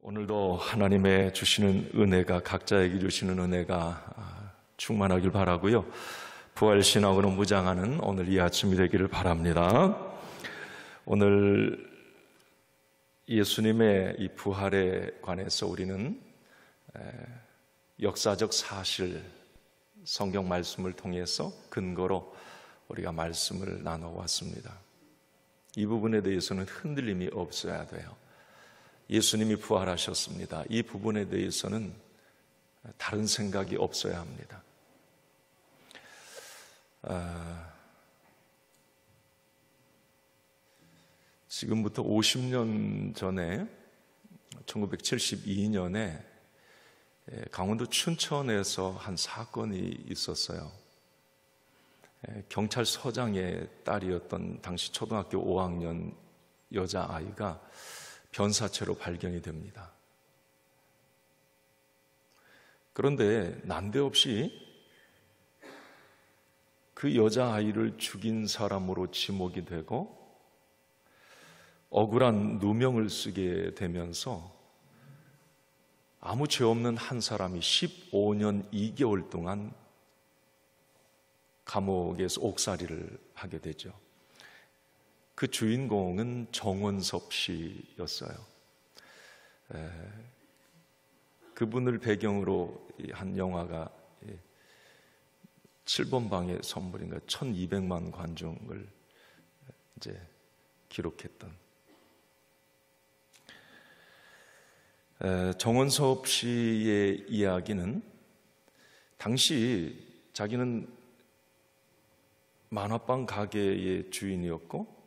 오늘도 하나님의 주시는 은혜가, 각자에게 주시는 은혜가 충만하길 바라고요. 부활신앙으로 무장하는 오늘 이 아침이 되기를 바랍니다. 오늘 예수님의 이 부활에 관해서 우리는 역사적 사실, 성경 말씀을 통해서 근거로 우리가 말씀을 나눠왔습니다. 이 부분에 대해서는 흔들림이 없어야 돼요. 예수님이 부활하셨습니다. 이 부분에 대해서는 다른 생각이 없어야 합니다. 지금부터 50년 전에 1972년에 강원도 춘천에서 한 사건이 있었어요. 경찰서장의 딸이었던 당시 초등학교 5학년 여자아이가 변사체로 발견이 됩니다. 그런데 난데없이 그 여자아이를 죽인 사람으로 지목이 되고 억울한 누명을 쓰게 되면서 아무 죄 없는 한 사람이 15년 2개월 동안 감옥에서 옥살이를 하게 되죠. 그 주인공은 정원섭 씨였어요. 그분을 배경으로 한 영화가 7번 방의 선물인가 1200만 관중을 이제 기록했던 정원섭 씨의 이야기는 당시 자기는 만화방 가게의 주인이었고,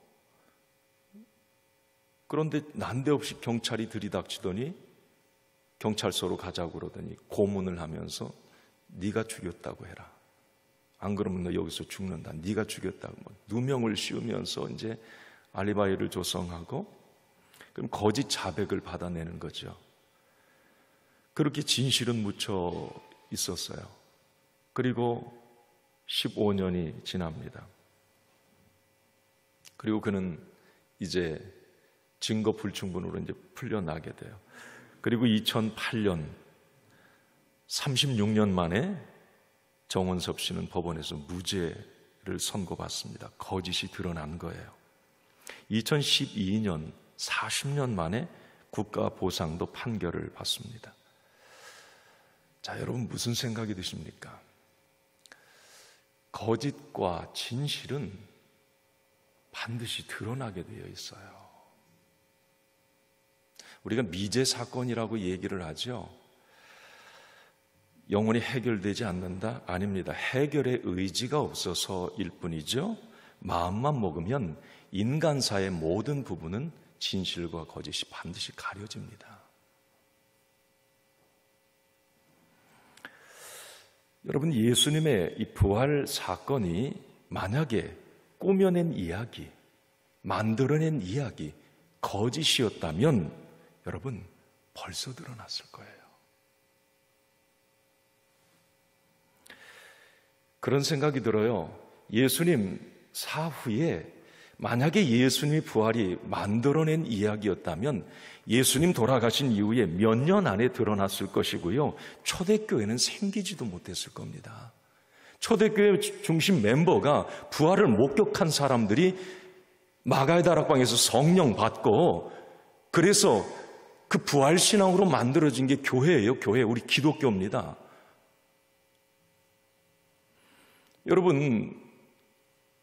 그런데 난데없이 경찰이 들이닥치더니 경찰서로 가자고 그러더니 고문을 하면서 네가 죽였다고 해라. 안 그러면 너 여기서 죽는다. 네가 죽였다고. 누명을 씌우면서 이제 알리바이를 조성하고 그럼 거짓 자백을 받아내는 거죠. 그렇게 진실은 묻혀 있었어요. 그리고 15년이 지납니다. 그리고 그는 이제 증거 불충분으로 이제 풀려나게 돼요. 그리고 2008년 36년 만에 정원섭 씨는 법원에서 무죄를 선고받습니다. 거짓이 드러난 거예요. 2012년 40년 만에 국가 보상도 판결을 받습니다. 자, 여러분 무슨 생각이 드십니까? 거짓과 진실은 반드시 드러나게 되어 있어요. 우리가 미제 사건이라고 얘기를 하죠. 영원히 해결되지 않는다? 아닙니다. 해결의 의지가 없어서일 뿐이죠. 마음만 먹으면 인간사의 모든 부분은 진실과 거짓이 반드시 가려집니다. 여러분, 예수님의 이 부활 사건이 만약에 꾸며낸 이야기, 만들어낸 이야기, 거짓이었다면 여러분 벌써 드러났을 거예요. 그런 생각이 들어요. 예수님 사후에 만약에 예수님의 부활이 만들어낸 이야기였다면 예수님 돌아가신 이후에 몇 년 안에 드러났을 것이고요. 초대교회는 생기지도 못했을 겁니다. 초대교회 중심 멤버가 부활을 목격한 사람들이 마가의 다락방에서 성령 받고, 그래서 그 부활신앙으로 만들어진 게 교회예요. 교회, 우리 기독교입니다. 여러분,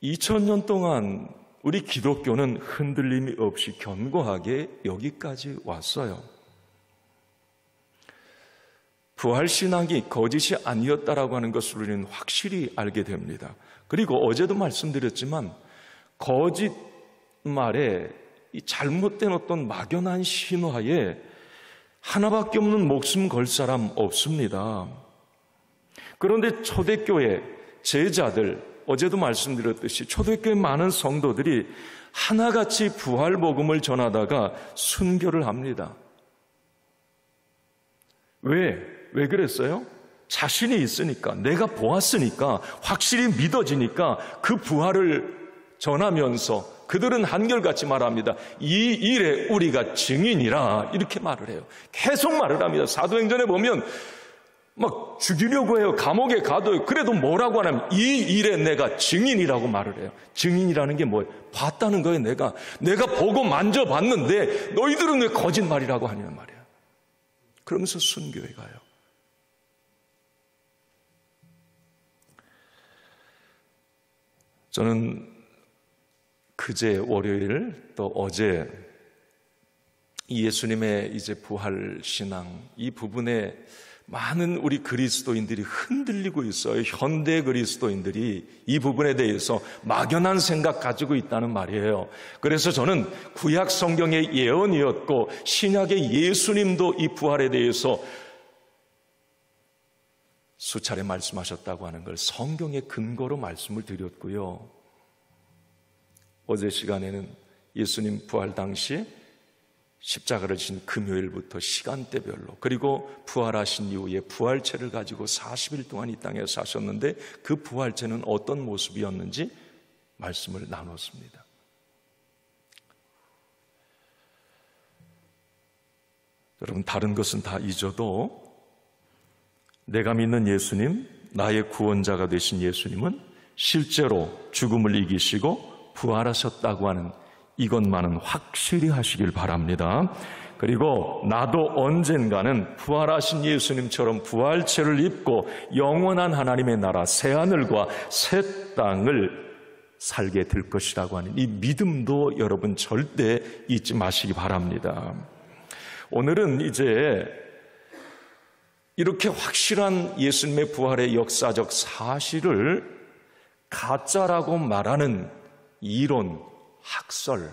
2000년 동안 우리 기독교는 흔들림이 없이 견고하게 여기까지 왔어요. 부활신앙이 거짓이 아니었다라고 하는 것을 우리는 확실히 알게 됩니다. 그리고 어제도 말씀드렸지만 거짓말에 이 잘못된 어떤 막연한 신화에 하나밖에 없는 목숨 걸 사람 없습니다. 그런데 초대교회 제자들, 어제도 말씀드렸듯이 초대교회 많은 성도들이 하나같이 부활복음을 전하다가 순교를 합니다. 왜 그랬어요? 자신이 있으니까, 내가 보았으니까, 확실히 믿어지니까 그 부활을 전하면서 그들은 한결같이 말합니다. 이 일에 우리가 증인이라 이렇게 말을 해요. 계속 말을 합니다. 사도행전에 보면 막 죽이려고 해요. 감옥에 가도 그래도 뭐라고 하냐면 이 일에 내가 증인이라고 말을 해요. 증인이라는 게 뭐예요? 봤다는 거예요. 내가 보고 만져봤는데 너희들은 왜 거짓말이라고 하냐는 말이에요. 그러면서 순교해 가요. 저는 그제 월요일 또 어제 이 예수님의 이제 부활 신앙 이 부분에 많은 우리 그리스도인들이 흔들리고 있어요. 현대 그리스도인들이 이 부분에 대해서 막연한 생각 가지고 있다는 말이에요. 그래서 저는 구약 성경의 예언이었고 신약의 예수님도 이 부활에 대해서 수차례 말씀하셨다고 하는 걸 성경의 근거로 말씀을 드렸고요. 어제 시간에는 예수님 부활 당시 십자가를 진 금요일부터 시간대별로 그리고 부활하신 이후에 부활체를 가지고 40일 동안 이 땅에 사셨는데 그 부활체는 어떤 모습이었는지 말씀을 나눴습니다. 여러분 다른 것은 다 잊어도 내가 믿는 예수님, 나의 구원자가 되신 예수님은 실제로 죽음을 이기시고 부활하셨다고 하는 이것만은 확실히 하시길 바랍니다. 그리고 나도 언젠가는 부활하신 예수님처럼 부활체를 입고 영원한 하나님의 나라 새하늘과 새 땅을 살게 될 것이라고 하는 이 믿음도 여러분 절대 잊지 마시기 바랍니다. 오늘은 이제 이렇게 확실한 예수님의 부활의 역사적 사실을 가짜라고 말하는 이론, 학설,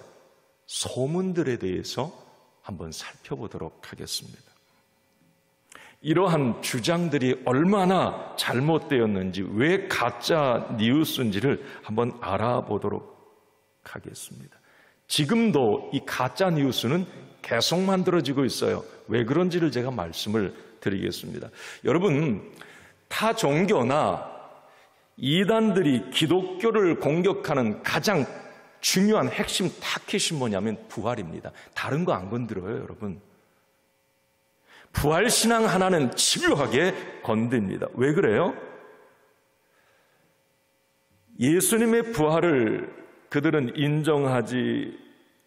소문들에 대해서 한번 살펴보도록 하겠습니다. 이러한 주장들이 얼마나 잘못되었는지, 왜 가짜 뉴스인지를 한번 알아보도록 하겠습니다. 지금도 이 가짜 뉴스는 계속 만들어지고 있어요. 왜 그런지를 제가 말씀을 드리겠습니다. 여러분, 타 종교나 이단들이 기독교를 공격하는 가장 중요한 핵심 타깃이 뭐냐면 부활입니다. 다른 거 안 건드려요, 여러분. 부활신앙 하나는 집요하게 건듭니다. 왜 그래요? 예수님의 부활을 그들은 인정하지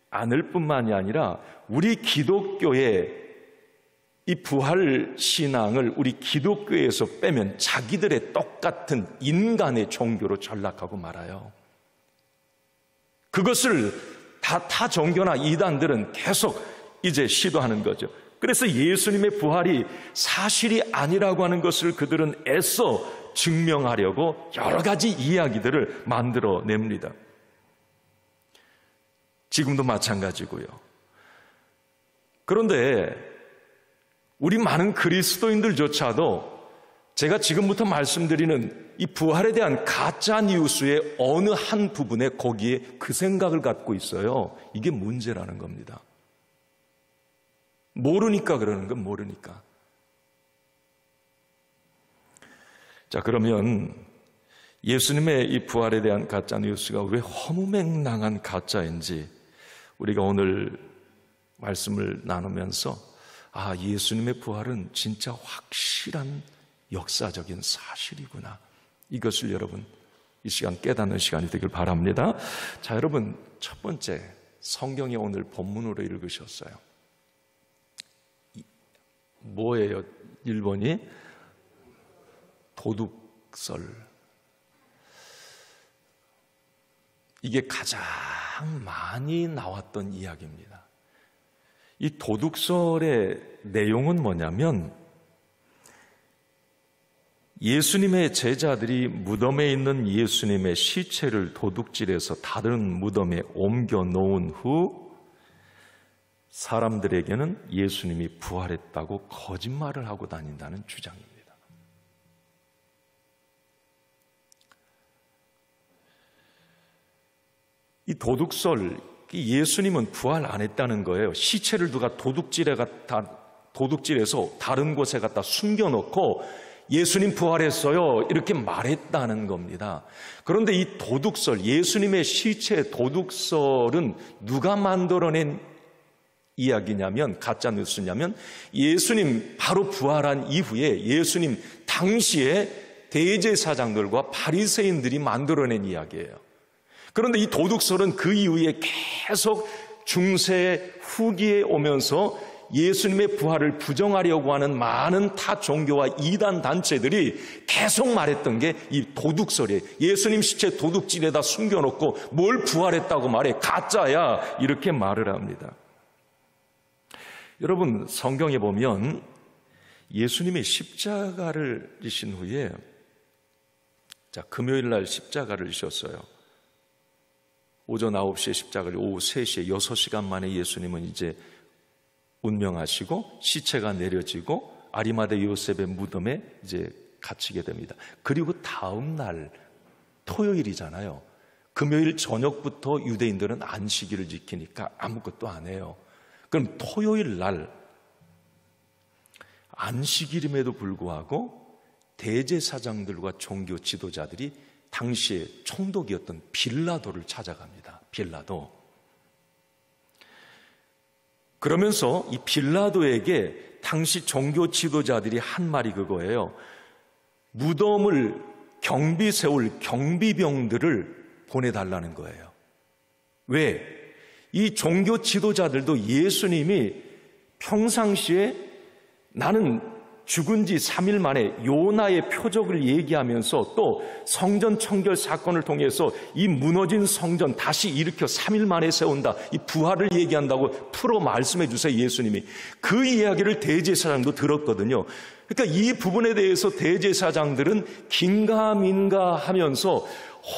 않을 뿐만이 아니라 우리 기독교의 이 부활 신앙을 우리 기독교에서 빼면 자기들의 똑같은 인간의 종교로 전락하고 말아요. 그것을 타 종교나 이단들은 계속 이제 시도하는 거죠. 그래서 예수님의 부활이 사실이 아니라고 하는 것을 그들은 애써 증명하려고 여러 가지 이야기들을 만들어냅니다. 지금도 마찬가지고요. 그런데 우리 많은 그리스도인들조차도 제가 지금부터 말씀드리는 이 부활에 대한 가짜 뉴스의 어느 한 부분에 거기에 그 생각을 갖고 있어요. 이게 문제라는 겁니다. 모르니까 그러는 건 모르니까. 자, 그러면 예수님의 이 부활에 대한 가짜 뉴스가 왜 허무맹랑한 가짜인지 우리가 오늘 말씀을 나누면서 예수님의 부활은 진짜 확실한 역사적인 사실이구나. 이것을 여러분 이 시간 깨닫는 시간이 되길 바랍니다. 자, 여러분 첫 번째 성경에 오늘 본문으로 읽으셨어요. 뭐예요? 1번이 도둑설. 이게 가장 많이 나왔던 이야기입니다. 이 도둑설의 내용은 뭐냐면 예수님의 제자들이 무덤에 있는 예수님의 시체를 도둑질해서 다른 무덤에 옮겨 놓은 후 사람들에게는 예수님이 부활했다고 거짓말을 하고 다닌다는 주장입니다. 이 도둑설, 예수님은 부활 안 했다는 거예요. 시체를 누가 도둑질해서 다른 곳에 갖다 숨겨놓고 예수님 부활했어요. 이렇게 말했다는 겁니다. 그런데 이 도둑설, 예수님의 시체 도둑설은 누가 만들어낸 이야기냐면, 가짜 뉴스냐면, 예수님 바로 부활한 이후에 예수님 당시에 대제사장들과 바리새인들이 만들어낸 이야기예요. 그런데 이 도둑설은 그 이후에 계속 중세 후기에 오면서 예수님의 부활을 부정하려고 하는 많은 타 종교와 이단 단체들이 계속 말했던 게 이 도둑설이에요. 예수님 시체 도둑질에다 숨겨놓고 뭘 부활했다고 말해, 가짜야, 이렇게 말을 합니다. 여러분, 성경에 보면 예수님이 십자가를 지신 후에, 금요일 날 십자가를 지셨어요. 오전 9시에 십자가를, 오후 3시에 6시간 만에 예수님은 이제 운명하시고 시체가 내려지고 아리마대 요셉의 무덤에 이제 갇히게 됩니다. 그리고 다음 날 토요일이잖아요. 금요일 저녁부터 유대인들은 안식일을 지키니까 아무것도 안 해요. 그럼 토요일 날 안식일임에도 불구하고 대제사장들과 종교 지도자들이 당시에 총독이었던 빌라도를 찾아갑니다. 빌라도. 그러면서 이 빌라도에게 당시 종교 지도자들이 한 말이 그거예요. 무덤을 경비 세울 경비병들을 보내달라는 거예요. 왜? 이 종교 지도자들도 예수님이 평상시에 나는 죽은 지 3일 만에 요나의 표적을 얘기하면서 또 성전 청결 사건을 통해서 이 무너진 성전 다시 일으켜 3일 만에 세운다, 이 부활을 얘기한다고 풀어 말씀해 주세요. 예수님이 그 이야기를 대제사장도 들었거든요. 그러니까 이 부분에 대해서 대제사장들은 긴가민가 하면서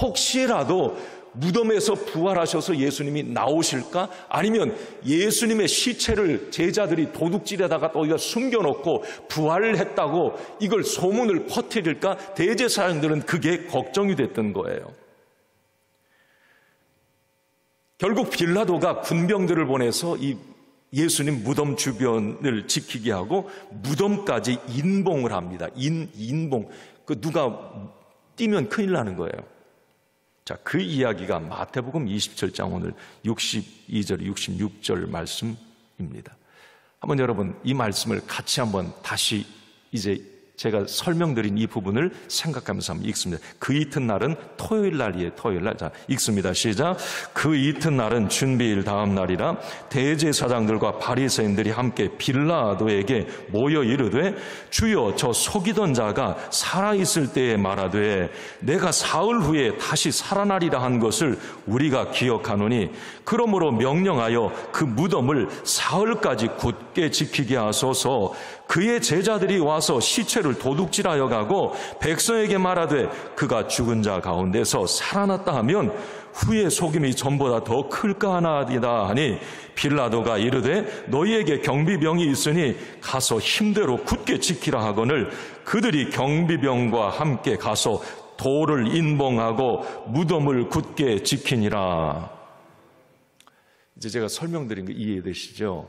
혹시라도 무덤에서 부활하셔서 예수님이 나오실까? 아니면 예수님의 시체를 제자들이 도둑질에다가 또 이거 숨겨놓고 부활을 했다고 이걸 소문을 퍼뜨릴까? 대제사장들은 그게 걱정이 됐던 거예요. 결국 빌라도가 군병들을 보내서 이 예수님 무덤 주변을 지키게 하고 무덤까지 인봉을 합니다. 인봉. 그 누가 뛰면 큰일 나는 거예요. 자, 그 이야기가 마태복음 27장 오늘 62절, 66절 말씀입니다. 한번 여러분 이 말씀을 같이 한번 다시 이제 제가 설명드린 이 부분을 생각하면서 한번 읽습니다. 그 이튿날은 토요일 날이에요. 토요일 날. 자, 읽습니다. 시작. 그 이튿날은 준비일 다음 날이라 대제사장들과 바리새인들이 함께 빌라도에게 모여 이르되 주여 저 속이던 자가 살아있을 때에 말하되 내가 사흘 후에 다시 살아나리라 한 것을 우리가 기억하노니 그러므로 명령하여 그 무덤을 사흘까지 굳게 지키게 하소서. 그의 제자들이 와서 시체를 도둑질하여 가고 백성에게 말하되 그가 죽은 자 가운데서 살아났다 하면 후에 속임이 전보다 더 클까 하나이다 하니 빌라도가 이르되 너희에게 경비병이 있으니 가서 힘대로 굳게 지키라 하거늘 그들이 경비병과 함께 가서 돌을 인봉하고 무덤을 굳게 지키니라. 이제 제가 설명드린 거 이해되시죠?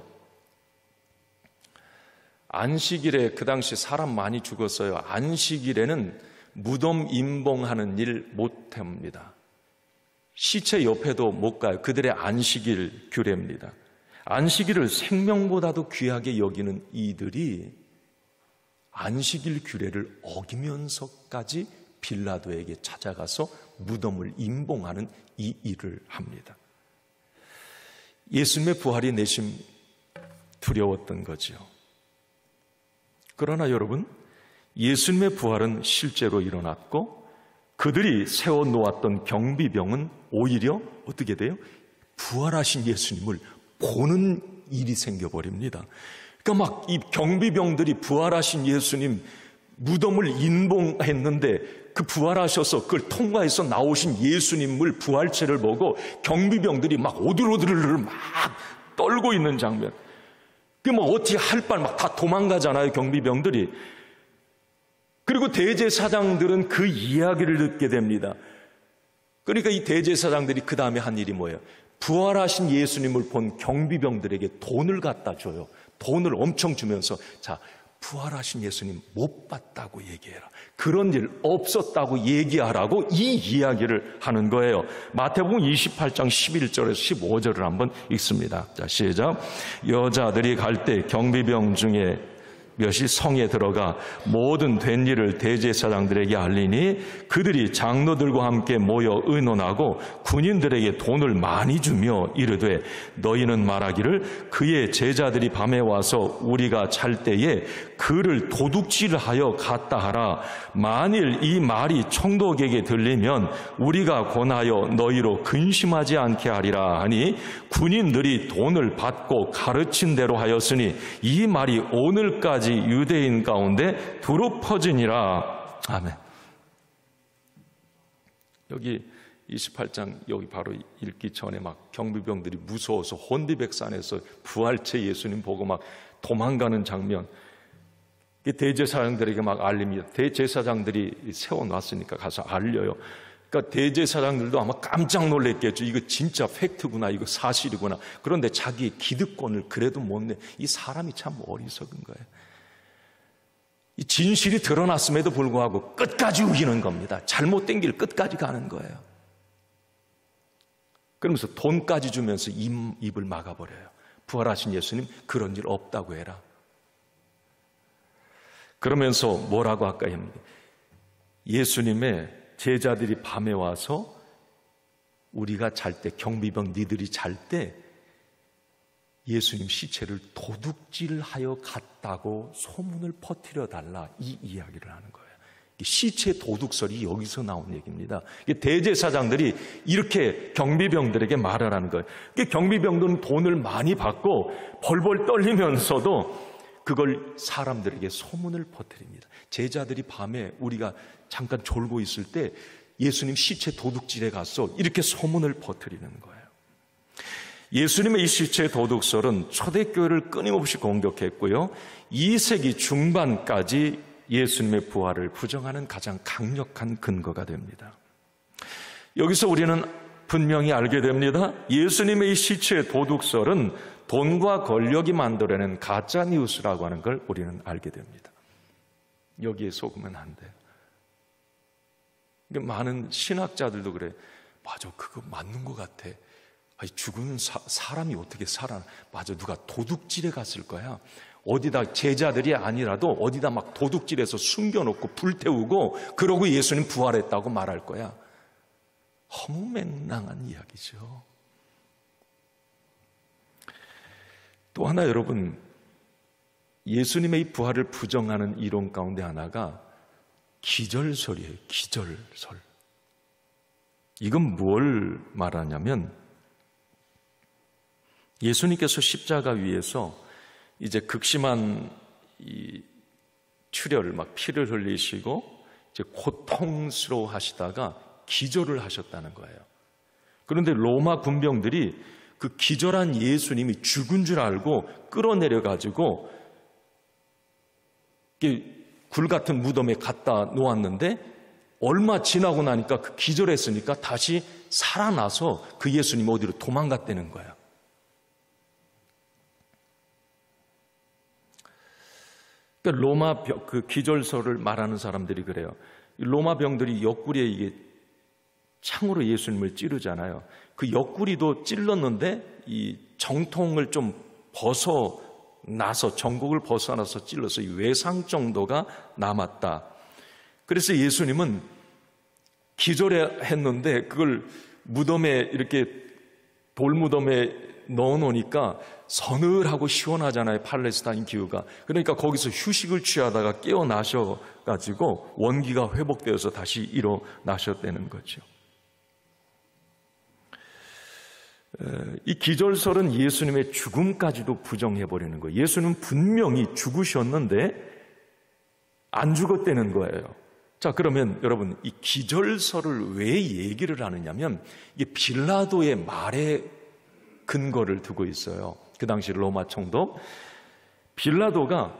안식일에 그 당시 사람 많이 죽었어요. 안식일에는 무덤 인봉하는 일 못합니다. 시체 옆에도 못 가요. 그들의 안식일 규례입니다. 안식일을 생명보다도 귀하게 여기는 이들이 안식일 규례를 어기면서까지 빌라도에게 찾아가서 무덤을 인봉하는 이 일을 합니다. 예수님의 부활이 내심 두려웠던 거죠. 그러나 여러분, 예수님의 부활은 실제로 일어났고 그들이 세워놓았던 경비병은 오히려 어떻게 돼요? 부활하신 예수님을 보는 일이 생겨버립니다. 그러니까 막 이 경비병들이 부활하신 예수님 무덤을 인봉했는데 그 부활하셔서 그걸 통과해서 나오신 예수님을 부활체를 보고 경비병들이 막 오들오들 막 떨고 있는 장면. 그 뭐 어떻게 할 바를 막 다 도망가잖아요, 경비병들이. 그리고 대제사장들은 그 이야기를 듣게 됩니다. 그러니까 이 대제사장들이 그 다음에 한 일이 뭐예요? 부활하신 예수님을 본 경비병들에게 돈을 갖다 줘요. 돈을 엄청 주면서 자, 부활하신 예수님 못 봤다고 얘기해라. 그런 일 없었다고 얘기하라고 이 이야기를 하는 거예요. 마태복음 28장 11절에서 15절을 한번 읽습니다. 자, 시작. 여자들이 갈 때 경비병 중에 몇이 성에 들어가 모든 된 일을 대제사장들에게 알리니 그들이 장로들과 함께 모여 의논하고 군인들에게 돈을 많이 주며 이르되 너희는 말하기를 그의 제자들이 밤에 와서 우리가 잘 때에 그를 도둑질하여 갔다 하라. 만일 이 말이 총독에게 들리면 우리가 권하여 너희로 근심하지 않게 하리라 하니 군인들이 돈을 받고 가르친 대로 하였으니 이 말이 오늘까지 유대인 가운데 두루 퍼지니라. 아멘. 여기 28장 여기 바로 읽기 전에 막 경비병들이 무서워서 혼비백산에서 부활체 예수님 보고 막 도망가는 장면, 대제사장들에게 막 알립니다. 대제사장들이 세워놨으니까 가서 알려요. 그러니까 대제사장들도 아마 깜짝 놀랐겠죠. 이거 진짜 팩트구나, 이거 사실이구나. 그런데 자기의 기득권을 그래도 못 내. 이 사람이 참 어리석은 거예요. 이 진실이 드러났음에도 불구하고 끝까지 우기는 겁니다. 잘못된 길 끝까지 가는 거예요. 그러면서 돈까지 주면서 입을 막아버려요. 부활하신 예수님 그런 일 없다고 해라. 그러면서 뭐라고 아까 했는데 예수님의 제자들이 밤에 와서 우리가 잘 때 경비병 니들이 잘 때 예수님 시체를 도둑질하여 갔다고 소문을 퍼뜨려 달라, 이 이야기를 하는 거예요. 시체 도둑설이 여기서 나온 얘기입니다. 대제사장들이 이렇게 경비병들에게 말을 하는 거예요. 경비병들은 돈을 많이 받고 벌벌 떨리면서도 그걸 사람들에게 소문을 퍼뜨립니다. 제자들이 밤에 우리가 잠깐 졸고 있을 때 예수님 시체 도둑질에 가서 이렇게 소문을 퍼뜨리는 거예요. 예수님의 이 시체 도둑설은 초대교회를 끊임없이 공격했고요. 2세기 중반까지 예수님의 부활을 부정하는 가장 강력한 근거가 됩니다. 여기서 우리는 분명히 알게 됩니다. 예수님의 이 시체 도둑설은 돈과 권력이 만들어낸 가짜 뉴스라고 하는 걸 우리는 알게 됩니다. 여기에 속으면 안 돼요. 많은 신학자들도 그래. 맞아, 그거 맞는 것 같아. 아니, 죽은 사람이 어떻게 살아? 맞아, 누가 도둑질에 갔을 거야. 어디다, 제자들이 아니라도 어디다 막 도둑질해서 숨겨놓고 불태우고 그러고 예수님 부활했다고 말할 거야. 허무맹랑한 이야기죠. 또 하나 여러분, 예수님의 이 부활을 부정하는 이론 가운데 하나가 기절설이에요. 기절설. 이건 뭘 말하냐면 예수님께서 십자가 위에서 이제 극심한 이 출혈을 막 피를 흘리시고 이제 고통스러워 하시다가 기절을 하셨다는 거예요. 그런데 로마 군병들이 그 기절한 예수님이 죽은 줄 알고 끌어내려 가지고 굴 같은 무덤에 갖다 놓았는데 얼마 지나고 나니까 그 기절했으니까 다시 살아나서 그 예수님 어디로 도망갔다는 거예요. 그러니까 로마 그 기절설을 말하는 사람들이 그래요. 로마 병들이 옆구리에 이게 창으로 예수님을 찌르잖아요. 그 옆구리도 찔렀는데 이 정통을 좀 벗어나서, 정곡을 벗어나서 찔러서 이 외상 정도가 남았다. 그래서 예수님은 기절했는데 그걸 무덤에 이렇게 돌무덤에 넣어놓으니까 서늘하고 시원하잖아요. 팔레스타인 기후가. 그러니까 거기서 휴식을 취하다가 깨어나셔가지고 원기가 회복되어서 다시 일어나셨다는 거죠. 이 기절설은 예수님의 죽음까지도 부정해버리는 거예요. 예수는 분명히 죽으셨는데 안 죽었다는 거예요. 자, 그러면 여러분, 이 기절설을 왜 얘기를 하느냐면 이게 빌라도의 말에 근거를 두고 있어요. 그 당시 로마 총독 빌라도가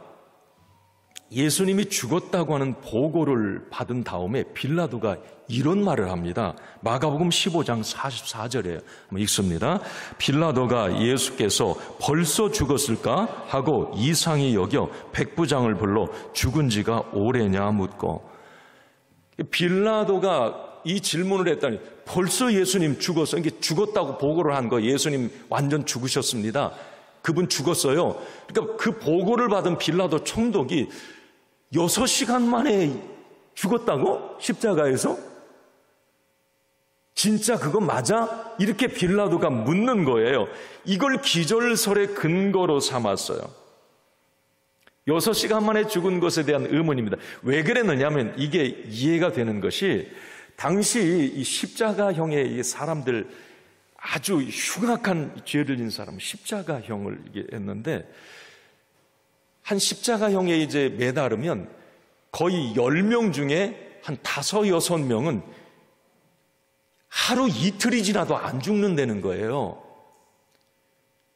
예수님이 죽었다고 하는 보고를 받은 다음에 빌라도가 이런 말을 합니다. 마가복음 15장 44절에 한번 읽습니다. 빌라도가 예수께서 벌써 죽었을까 하고 이상히 여겨 백부장을 불러 죽은 지가 오래냐 묻고, 빌라도가 이 질문을 했더니 벌써 예수님 죽었어. 이게 죽었다고 보고를 한 거, 예수님 완전 죽으셨습니다. 그분 죽었어요. 그러니까 그 보고를 받은 빌라도 총독이 6시간 만에 죽었다고? 십자가에서? 진짜 그거 맞아? 이렇게 빌라도가 묻는 거예요. 이걸 기절설의 근거로 삼았어요. 6시간 만에 죽은 것에 대한 의문입니다. 왜 그랬느냐면 이게 이해가 되는 것이, 당시 이 십자가형의 사람들, 아주 흉악한 죄를 진 사람은 십자가형을 했는데, 한 십자가형에 이제 매달으면 거의 10명 중에 한 5, 6명은 하루 이틀이 지나도 안 죽는다는 거예요.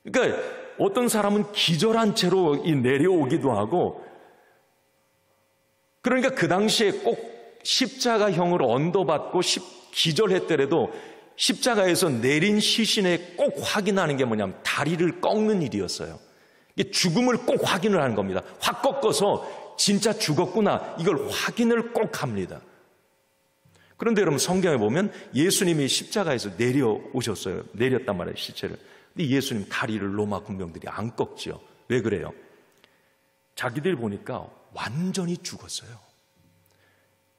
그러니까 어떤 사람은 기절한 채로 내려오기도 하고, 그러니까 그 당시에 꼭 십자가형을 언도받고 기절했더라도 십자가에서 내린 시신에 꼭 확인하는 게 뭐냐면 다리를 꺾는 일이었어요. 죽음을 꼭 확인을 하는 겁니다. 확 꺾어서 진짜 죽었구나, 이걸 확인을 꼭 합니다. 그런데 여러분, 성경에 보면 예수님이 십자가에서 내려오셨어요. 내렸단 말이에요, 시체를. 근데 예수님 다리를 로마 군병들이 안 꺾지요. 왜 그래요? 자기들 보니까 완전히 죽었어요.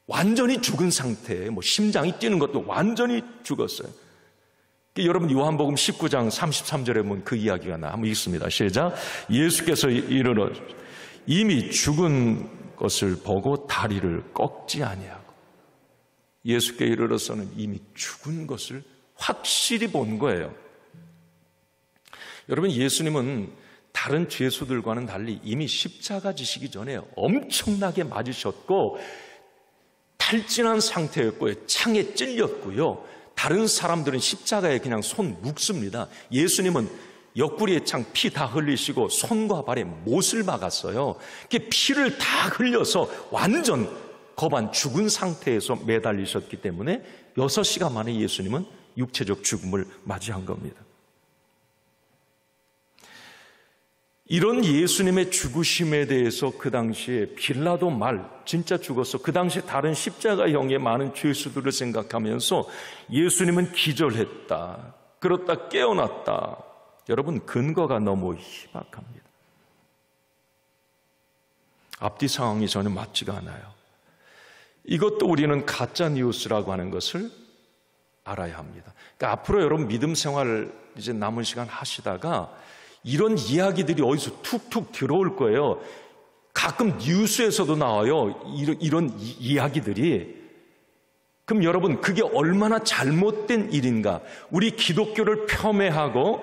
완전히 죽은 상태에 심장이 뛰는 것도 완전히 죽었어요. 여러분, 요한복음 19장 33절에 보면 그 이야기가 나. 한번 읽습니다. 시작. 예수께서 이르러 이미 죽은 것을 보고 다리를 꺾지 아니하고. 예수께 이르러서는 이미 죽은 것을 확실히 본 거예요. 여러분, 예수님은 다른 죄수들과는 달리 이미 십자가 지시기 전에 엄청나게 맞으셨고 탈진한 상태였고요. 창에 찔렸고요. 다른 사람들은 십자가에 그냥 손 묶습니다. 예수님은 옆구리에 창 피 다 흘리시고 손과 발에 못을 박았어요. 피를 다 흘려서 완전 거반 죽은 상태에서 매달리셨기 때문에 6시간 만에 예수님은 육체적 죽음을 맞이한 겁니다. 이런 예수님의 죽으심에 대해서 그 당시에 빌라도 말, 진짜 죽었어, 그 당시 다른 십자가형의 많은 죄수들을 생각하면서 예수님은 기절했다, 그렇다 깨어났다. 여러분, 근거가 너무 희박합니다. 앞뒤 상황이 전혀 맞지가 않아요. 이것도 우리는 가짜 뉴스라고 하는 것을 알아야 합니다. 그러니까 앞으로 여러분 믿음 생활을 이제 남은 시간 하시다가 이런 이야기들이 어디서 툭툭 들어올 거예요. 가끔 뉴스에서도 나와요, 이런 이야기들이. 그럼 여러분, 그게 얼마나 잘못된 일인가. 우리 기독교를 폄훼하고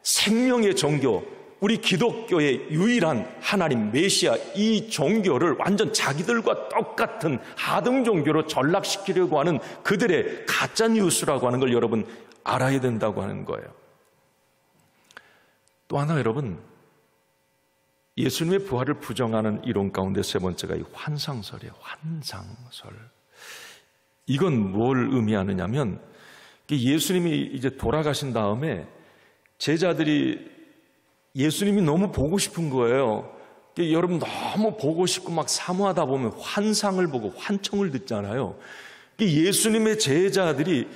생명의 종교, 우리 기독교의 유일한 하나님 메시아, 이 종교를 완전 자기들과 똑같은 하등 종교로 전락시키려고 하는 그들의 가짜 뉴스라고 하는 걸 여러분 알아야 된다고 하는 거예요. 또 하나, 여러분, 예수님의 부활을 부정하는 이론 가운데 세 번째가 이 환상설이에요. 환상설. 이건 뭘 의미하느냐면, 예수님이 이제 돌아가신 다음에 제자들이 예수님이 너무 보고 싶은 거예요. 여러분, 너무 보고 싶고 막 사모하다 보면 환상을 보고 환청을 듣잖아요. 예수님의 제자들이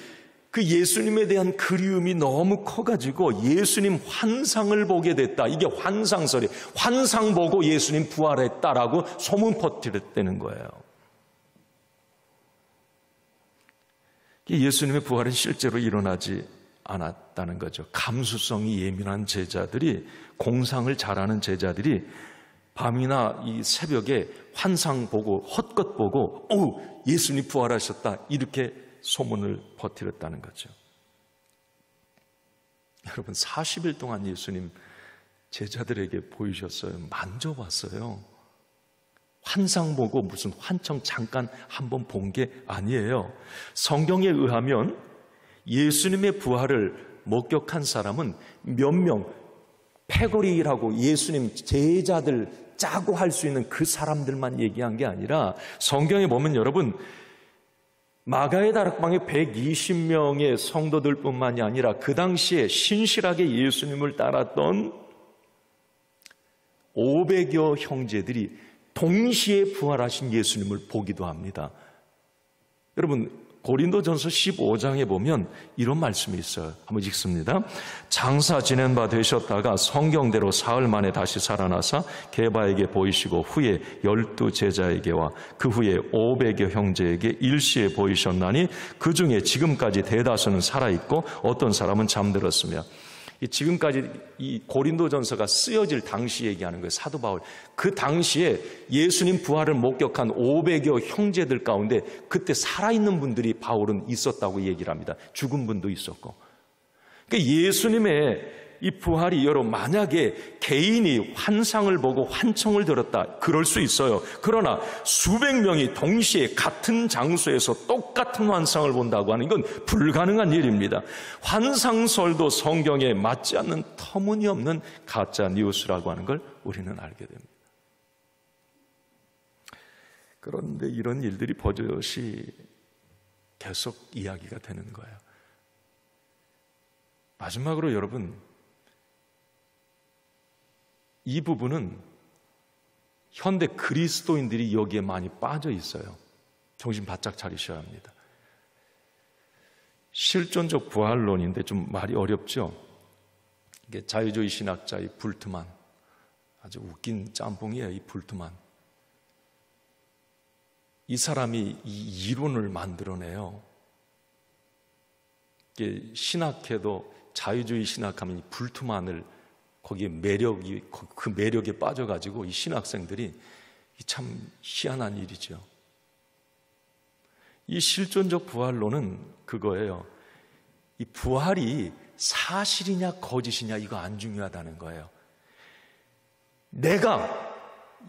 그 예수님에 대한 그리움이 너무 커가지고 예수님 환상을 보게 됐다. 이게 환상설이, 환상 보고 예수님 부활했다라고 소문 퍼뜨렸다는 거예요. 예수님의 부활은 실제로 일어나지 않았다는 거죠. 감수성이 예민한 제자들이, 공상을 잘하는 제자들이 밤이나 이 새벽에 환상 보고 헛것 보고 예수님 부활하셨다, 이렇게 소문을 퍼뜨렸다는 거죠. 여러분, 40일 동안 예수님 제자들에게 보이셨어요. 만져봤어요. 환상 보고 무슨 환청 잠깐 한번 본 게 아니에요. 성경에 의하면 예수님의 부활을 목격한 사람은 몇 명, 패거리라고 예수님 제자들 짜고 할 수 있는 그 사람들만 얘기한 게 아니라 성경에 보면 여러분 마가의 다락방에 120명의 성도들뿐만이 아니라 그 당시에 신실하게 예수님을 따랐던 500여 형제들이 동시에 부활하신 예수님을 보기도 합니다. 여러분 고린도전서 15장에 보면 이런 말씀이 있어요. 한번 읽습니다. 장사 지낸 바 되셨다가 성경대로 사흘 만에 다시 살아나사 게바에게 보이시고 후에 12 제자에게와 그 후에 500여 형제에게 일시에 보이셨나니 그 중에 지금까지 대다수는 살아있고 어떤 사람은 잠들었으며 지금까지 이 고린도전서가 쓰여질 당시 얘기하는 거예요. 사도 바울. 그 당시에 예수님 부활을 목격한 500여 형제들 가운데 그때 살아있는 분들이 바울은 있었다고 얘기를 합니다. 죽은 분도 있었고. 그러니까 예수님의 이 부활이 여러분 만약에 개인이 환상을 보고 환청을 들었다 그럴 수 있어요. 그러나 수백 명이 동시에 같은 장소에서 똑같은 환상을 본다고 하는 건 불가능한 일입니다. 환상설도 성경에 맞지 않는 터무니없는 가짜 뉴스라고 하는 걸 우리는 알게 됩니다. 그런데 이런 일들이 버젓이 계속 이야기가 되는 거예요. 마지막으로 여러분 이 부분은 현대 그리스도인들이 여기에 많이 빠져 있어요. 정신 바짝 차리셔야 합니다. 실존적 부활론인데 좀 말이 어렵죠. 이게 자유주의 신학자의 불트만, 아주 웃긴 짬뽕이에요. 이 불트만. 이 사람이 이 이론을 만들어내요. 이게 신학해도 자유주의 신학하면 이 불트만을 거기에 그 매력에 빠져가지고 이 신학생들이 참 희한한 일이죠. 이 실존적 부활론은 그거예요. 이 부활이 사실이냐 거짓이냐 이거 안 중요하다는 거예요. 내가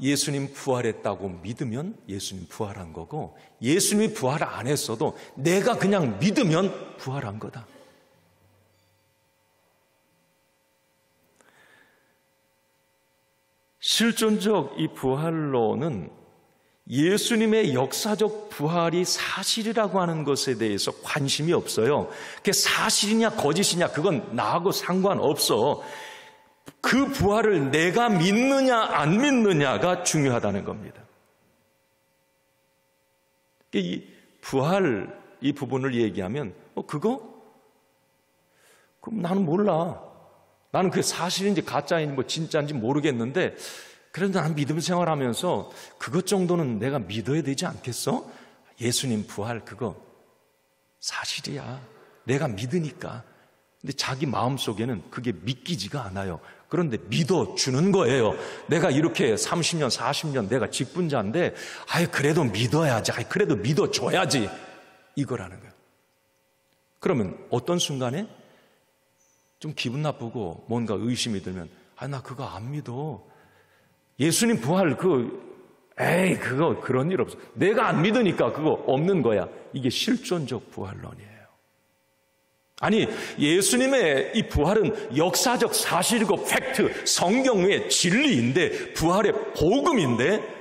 예수님 부활했다고 믿으면 예수님 부활한 거고 예수님이 부활 안 했어도 내가 그냥 믿으면 부활한 거다. 실존적 이 부활론은 예수님의 역사적 부활이 사실이라고 하는 것에 대해서 관심이 없어요. 그게 사실이냐 거짓이냐 그건 나하고 상관없어. 그 부활을 내가 믿느냐 안 믿느냐가 중요하다는 겁니다. 이 부활 이 부분을 얘기하면 그거? 그럼 나는 몰라. 나는 그게 사실인지 가짜인지 뭐 진짜인지 모르겠는데 그래도 나는 믿음 생활하면서 그것 정도는 내가 믿어야 되지 않겠어? 예수님 부활 그거 사실이야. 내가 믿으니까. 근데 자기 마음속에는 그게 믿기지가 않아요. 그런데 믿어주는 거예요. 내가 이렇게 30년, 40년 내가 직분자인데 그래도 믿어야지. 그래도 믿어줘야지. 이거라는 거예요. 그러면 어떤 순간에 좀 기분 나쁘고 뭔가 의심이 들면 나 그거 안 믿어. 예수님 부활 그거 그런 일 없어. 내가 안 믿으니까 그거 없는 거야. 이게 실존적 부활론이에요. 아니 예수님의 이 부활은 역사적 사실이고 팩트, 성경의 진리인데 부활의 복음인데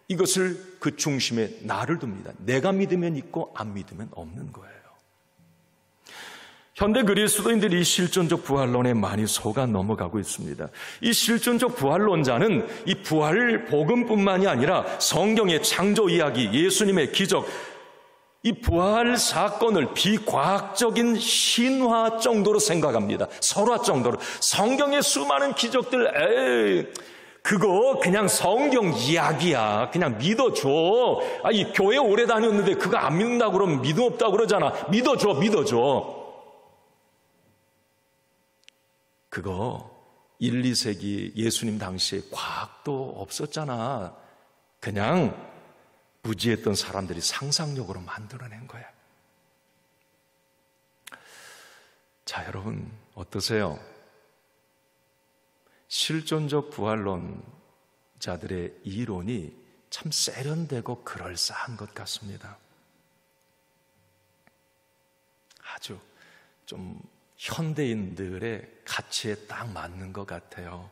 이것을 그 중심에 나를 둡니다. 내가 믿으면 있고 안 믿으면 없는 거예요. 현대 그리스도인들이 이 실존적 부활론에 많이 속아 넘어가고 있습니다. 이 실존적 부활론자는 이 부활 복음뿐만이 아니라 성경의 창조 이야기, 예수님의 기적, 이 부활 사건을 비과학적인 신화 정도로 생각합니다. 설화 정도로. 성경의 수많은 기적들, 그거 그냥 성경 이야기야. 그냥 믿어줘. 이 교회 오래 다녔는데 그거 안 믿는다고 그러면 믿음 없다고 그러잖아. 믿어줘. 그거 1, 2세기 예수님 당시에 과학도 없었잖아. 그냥 무지했던 사람들이 상상력으로 만들어낸 거야. 자, 여러분 어떠세요? 실존적 부활론자들의 이론이 참 세련되고 그럴싸한 것 같습니다. 아주 좀 현대인들의 가치에 딱 맞는 것 같아요.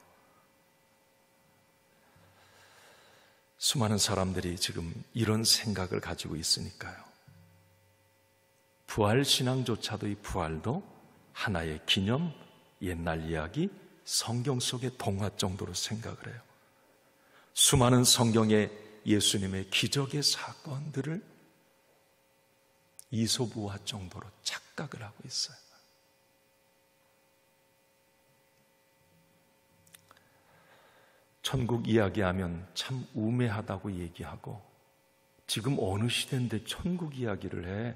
수많은 사람들이 지금 이런 생각을 가지고 있으니까요. 부활신앙조차도 이 부활도 하나의 기념, 옛날 이야기, 성경 속의 동화 정도로 생각을 해요. 수많은 성경의 예수님의 기적의 사건들을 이소부화 정도로 착각을 하고 있어요. 천국 이야기하면 참 우매하다고 얘기하고, 지금 어느 시대인데 천국 이야기를 해?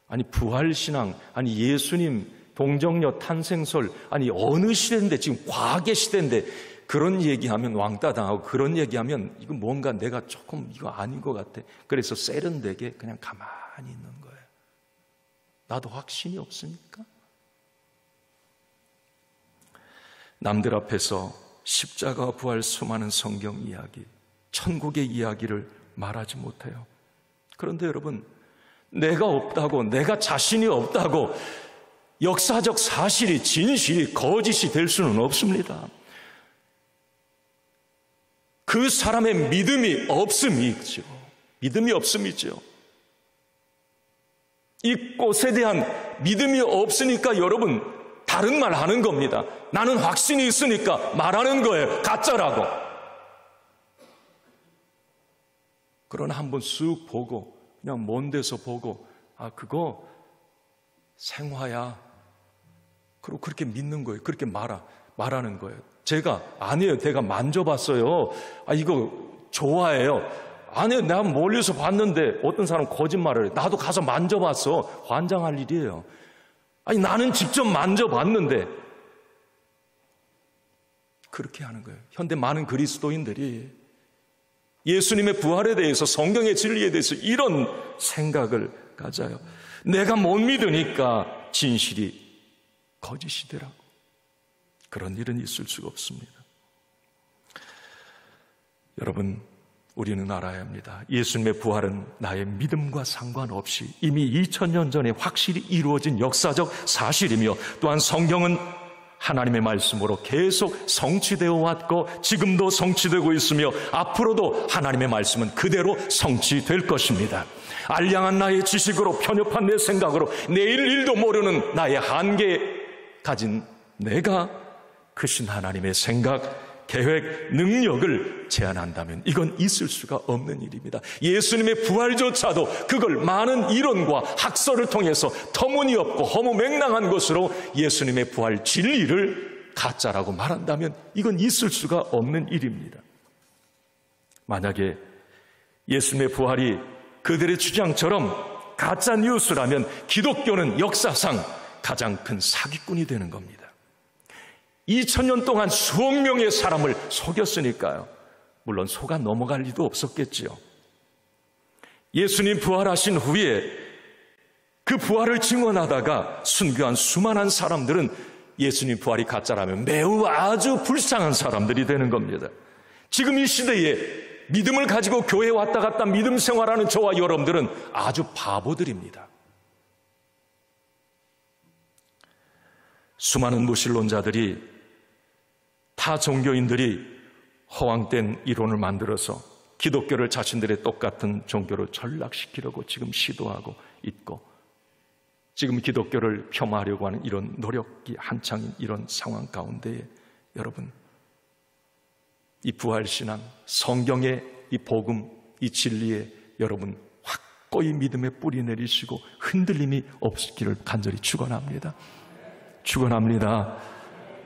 아니 부활신앙, 아니 예수님 동정녀 탄생설, 아니 어느 시대인데, 지금 과학의 시대인데 그런 얘기하면 왕따 당하고, 그런 얘기하면 이거 뭔가 내가 조금 이거 아닌 것 같아. 그래서 세련되게 그냥 가만히 있는 거예요. 나도 확신이 없으니까. 남들 앞에서 십자가와 부활, 수많은 성경 이야기, 천국의 이야기를 말하지 못해요. 그런데 여러분, 내가 없다고, 내가 자신이 없다고 역사적 사실이, 진실이 거짓이 될 수는 없습니다. 그 사람의 믿음이 없음이죠. 믿음이 없음이죠. 이 꽃에 대한 믿음이 없으니까 여러분 다른 말 하는 겁니다. 나는 확신이 있으니까 말하는 거예요. 가짜라고. 그러나 한번 쑥 보고, 그냥 먼 데서 보고, 아 그거 생화야. 그리고 그렇게 믿는 거예요. 그렇게 말하는 거예요. 제가 아니에요. 내가 만져봤어요. 아 이거 좋아해요. 아니에요. 내가 멀리서 봤는데. 어떤 사람 거짓말을 해요. 나도 가서 만져봤어. 환장할 일이에요. 아니 나는 직접 만져봤는데. 그렇게 하는 거예요. 현대 많은 그리스도인들이 예수님의 부활에 대해서, 성경의 진리에 대해서 이런 생각을 가져요. 내가 못 믿으니까 진실이 거짓이더라고. 그런 일은 있을 수가 없습니다. 여러분, 우리는 알아야 합니다. 예수님의 부활은 나의 믿음과 상관없이 이미 2000년 전에 확실히 이루어진 역사적 사실이며, 또한 성경은 하나님의 말씀으로 계속 성취되어 왔고 지금도 성취되고 있으며 앞으로도 하나님의 말씀은 그대로 성취될 것입니다. 알량한 나의 지식으로, 편협한 내 생각으로, 내일 일도 모르는 나의 한계 가진 내가 크신 하나님의 생각, 계획, 능력을 제한한다면 이건 있을 수가 없는 일입니다. 예수님의 부활조차도 그걸 많은 이론과 학설을 통해서 터무니없고 허무맹랑한 것으로 예수님의 부활 진리를 가짜라고 말한다면 이건 있을 수가 없는 일입니다. 만약에 예수님의 부활이 그들의 주장처럼 가짜 뉴스라면 기독교는 역사상 가장 큰 사기꾼이 되는 겁니다. 2000년 동안 수억 명의 사람을 속였으니까요. 물론 속아 넘어갈 리도 없었겠지요. 예수님 부활하신 후에 그 부활을 증언하다가 순교한 수많은 사람들은 예수님 부활이 가짜라면 매우 아주 불쌍한 사람들이 되는 겁니다. 지금 이 시대에 믿음을 가지고 교회에 왔다 갔다 믿음 생활하는 저와 여러분들은 아주 바보들입니다. 수많은 무신론자들이, 타 종교인들이 허황된 이론을 만들어서 기독교를 자신들의 똑같은 종교로 전락시키려고 지금 시도하고 있고, 지금 기독교를 폄하하려고 하는 이런 노력이 한창인 이런 상황 가운데에 여러분, 이 부활신앙, 성경의 이 복음, 이 진리에 여러분 확고히 믿음의 뿌리 내리시고 흔들림이 없기를 간절히 축원합니다. 축원합니다.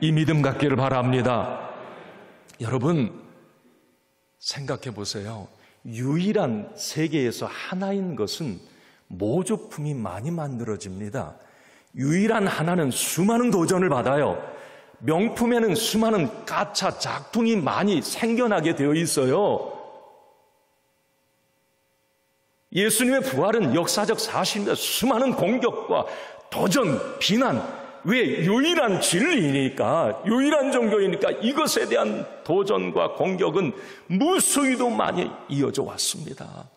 이 믿음 갖기를 바랍니다. 여러분 생각해 보세요. 유일한 세계에서 하나인 것은 모조품이 많이 만들어집니다. 유일한 하나는 수많은 도전을 받아요. 명품에는 수많은 가짜 작품이 많이 생겨나게 되어 있어요. 예수님의 부활은 역사적 사실입니다. 수많은 공격과 도전, 비난, 왜? 유일한 진리이니까, 유일한 종교이니까 이것에 대한 도전과 공격은 무수히도 많이 이어져 왔습니다.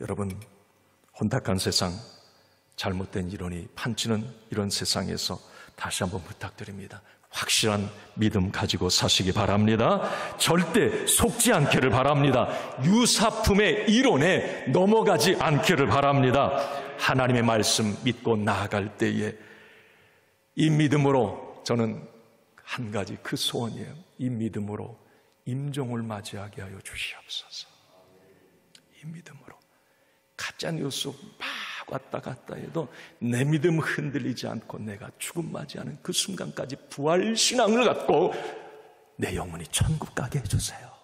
여러분, 혼탁한 세상, 잘못된 이론이 판치는 이런 세상에서 다시 한번 부탁드립니다. 확실한 믿음 가지고 사시기 바랍니다. 절대 속지 않기를 바랍니다. 유사품의 이론에 넘어가지 않기를 바랍니다. 하나님의 말씀 믿고 나아갈 때에 이 믿음으로, 저는 한 가지 그 소원이에요. 이 믿음으로 임종을 맞이하게 하여 주시옵소서. 이 믿음으로 가짜 뉴스 막 왔다 갔다 해도 내 믿음 흔들리지 않고 내가 죽음 맞이하는 그 순간까지 부활신앙을 갖고 내 영혼이 천국 가게 해주세요.